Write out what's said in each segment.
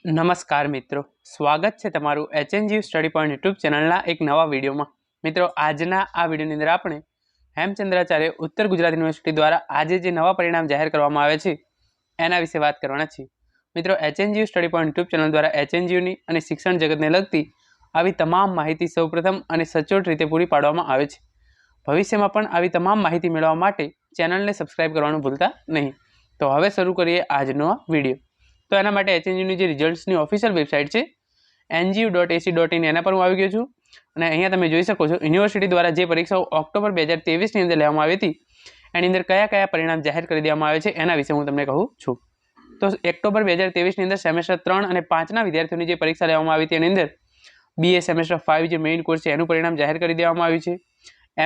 નમસ્કાર મિત્રો, સ્વાગત છે તમારું HNGU સ્ટડી પોઈન્ટ યુટ્યુબ ચેનલના એક નવા વિડીયોમાં। મિત્રો, આજના આ વિડીયોની અંદર આપણે હેમચંદ્રાચાર્ય ઉત્તર ગુજરાત યુનિવર્સિટી દ્વારા આજે જે નવા પરિણામ જાહેર કરવામાં આવે છે એના વિશે વાત કરવાના છીએ। મિત્રો, HNGU study point YouTube channel દ્વારા HNGUની અને શિક્ષણ જગતને લગતી આવી તમામ માહિતી સૌપ્રથમ અને સચોટ રીતે પૂરી પાડવામાં આવે છે। ભવિષ્યમાં પણ આવી તમામ માહિતી મેળવવા માટે ચેનલને સબસ્ક્રાઇબ કરવાનું ભૂલતા નહીં। તો હવે શરૂ કરીએ આજનો આ વિડીયો। તો એના માટે HNGUની જે રિઝલ્ટ્સની ઓફિશિયલ વેબસાઇટ છે NGU.ac.in એના પર હું આવી ગયો છું અને અહીંયા તમે જોઈ શકો છો યુનિવર્સિટી દ્વારા જે પરીક્ષાઓ ઓક્ટોબર 2023ની અંદર લેવામાં આવી હતી એની અંદર કયા કયા પરિણામ જાહેર કરી દેવામાં આવે છે એના વિશે હું તમને કહું છું। તો ઓક્ટોબર 2023ની અંદર સેમેસ્ટર 3 અને 5ના વિદ્યાર્થીઓની જે પરીક્ષા લેવામાં આવી હતી એની અંદર BA સેમેસ્ટર 5 જે મેઇન કોર્સ છે એનું પરિણામ જાહેર કરી દેવામાં આવ્યું છે।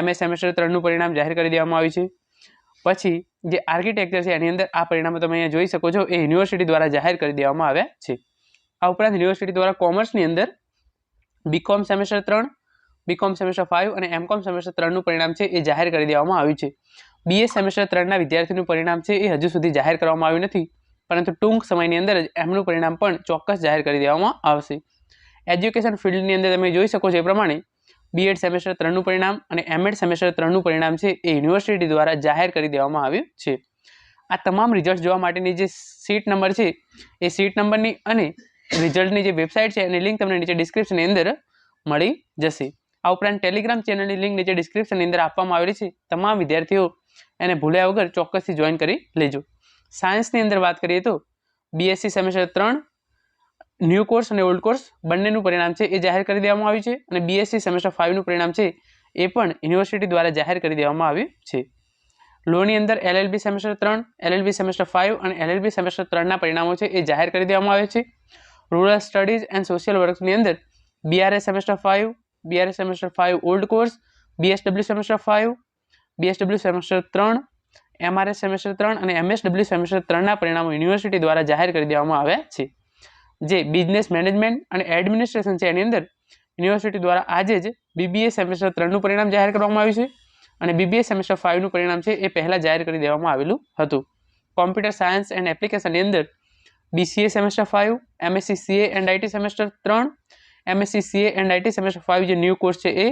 MA સેમેસ્ટર 3નું પરિણામ જાહેર કરી દેવામાં આવ્યું છે। પછી જે આર્કિટેક્ચર છે એની અંદર આ પરિણામો તમે અહીંયા જોઈ શકો છો એ યુનિવર્સિટી દ્વારા જાહેર કરી દેવામાં આવ્યા છે। આ ઉપરાંત યુનિવર્સિટી દ્વારા કોમર્સની અંદર BCom સેમેસ્ટર 3, BCom સેમેસ્ટર 5 અને MCom સેમેસ્ટર 3નું પરિણામ છે એ જાહેર કરી દેવામાં આવ્યું છે। BA સેમેસ્ટર 3ના વિદ્યાર્થીનું પરિણામ છે એ હજુ સુધી જાહેર કરવામાં આવ્યું નથી, પરંતુ ટૂંક સમયની અંદર જ એમનું પરિણામ પણ ચોક્કસ જાહેર કરી દેવામાં આવશે। એજ્યુકેશન ફિલ્ડની અંદર તમે જોઈ શકો છો એ પ્રમાણે B.Ed સેમેસ્ટર 3નું પરિણામ અને M.Ed સેમેસ્ટર 3નું પરિણામ છે એ યુનિવર્સિટી દ્વારા જાહેર કરી દેવામાં આવ્યું છે। આ તમામ રિઝલ્ટ જોવા માટેની જે સીટ નંબર છે એ સીટ નંબરની અને રિઝલ્ટની જે વેબસાઇટ છે એની લિંક તમને નીચે ડિસ્ક્રિપ્શનની અંદર મળી જશે। આ ઉપરાંત ટેલિગ્રામ ચેનલની લિંક નીચે ડિસ્ક્રિપ્શનની અંદર આપવામાં આવેલી છે। તમામ વિદ્યાર્થીઓ એને ભૂલ્યા વગર ચોક્કસથી જોઈન કરી લેજો। સાયન્સની અંદર વાત કરીએ તો BSc સેમેસ્ટર 3 ન્યૂ કોર્સ અને ઓલ્ડ કોર્સ બંનેનું પરિણામ છે એ જાહેર કરી દેવામાં આવ્યું છે અને BSc સેમેસ્ટર 5નું પરિણામ છે એ પણ યુનિવર્સિટી દ્વારા જાહેર કરી દેવામાં આવ્યું છે। લોની અંદર LLB સેમેસ્ટર 3, LLB સેમેસ્ટર 5 અને LLB સેમેસ્ટર 3ના પરિણામો છે એ જાહેર કરી દેવામાં આવે છે। રૂરલ સ્ટડીઝ એન્ડ સોશિયલ વર્ક્સની અંદર BRS semester 5, BRS semester 5 old course, BSW semester 5, BSW semester 3, MRS semester 3 અને MSW સેમેસ્ટર 3ના પરિણામો યુનિવર્સિટી દ્વારા જાહેર કરી દેવામાં આવ્યા છે। જે બિઝનેસ મેનેજમેન્ટ અને એડમિનિસ્ટ્રેશન છે એની અંદર યુનિવર્સિટી દ્વારા આજે જ BBA સેમેસ્ટર 3નું પરિણામ જાહેર કરવામાં આવ્યું છે અને BBA સેમેસ્ટર 5નું પરિણામ છે એ પહેલાં જાહેર કરી દેવામાં આવેલું હતું। કોમ્પ્યુટર સાયન્સ એન્ડ એપ્લિકેશનની અંદર BCA semester 5, MSc CA and IT semester 3, MSc CA and IT semester 5 જે ન્યૂ કોર્સ છે એ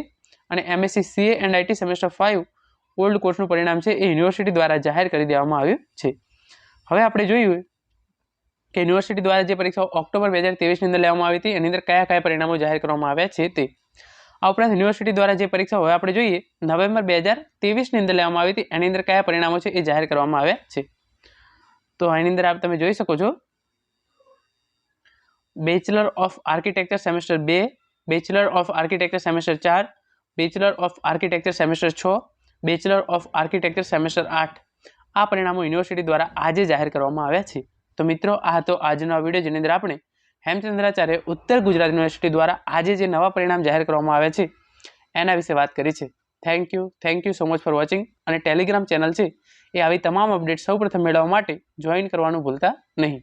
અને MSc CA and IT semester 5 old કોર્સનું પરિણામ છે એ યુનિવર્સિટી દ્વારા જાહેર કરી દેવામાં આવ્યું છે। હવે આપણે જોયું કે યુનિવર્સિટી દ્વારા જે પરીક્ષાઓ ઓક્ટોબર 2023ની અંદર લેવામાં આવી હતી એની અંદર કયા કયા પરિણામો જાહેર કરવામાં આવ્યા છે તે। આ ઉપરાંત યુનિવર્સિટી દ્વારા જે પરીક્ષા હવે આપણે જોઈએ નવેમ્બર 2023ની અંદર લેવામાં આવી હતી એની અંદર કયા પરિણામો છે એ જાહેર કરવામાં આવ્યા છે। તો આની અંદર આપ તમે જોઈ શકો છો bachelor of architecture semester 2, bachelor of architecture semester 4, bachelor of architecture semester 6, bachelor of architecture semester 8 આ પરિણામો યુનિવર્સિટી દ્વારા આજે જાહેર કરવામાં આવ્યા છે। તો મિત્રો, આ હતો આજનો વિડીયો જેની અંદર આપણે હેમચંદ્રાચાર્ય ઉત્તર ગુજરાત યુનિવર્સિટી દ્વારા આજે જે નવા પરિણામ જાહેર કરવામાં આવ્યા છે એના વિશે વાત કરી છે। Thank you so much for watching. અને ટેલિગ્રામ ચેનલ છે એ આવી તમામ અપડેટ સૌપ્રથમ મેળવવા માટે જોઈન કરવાનું ભૂલતા નહીં।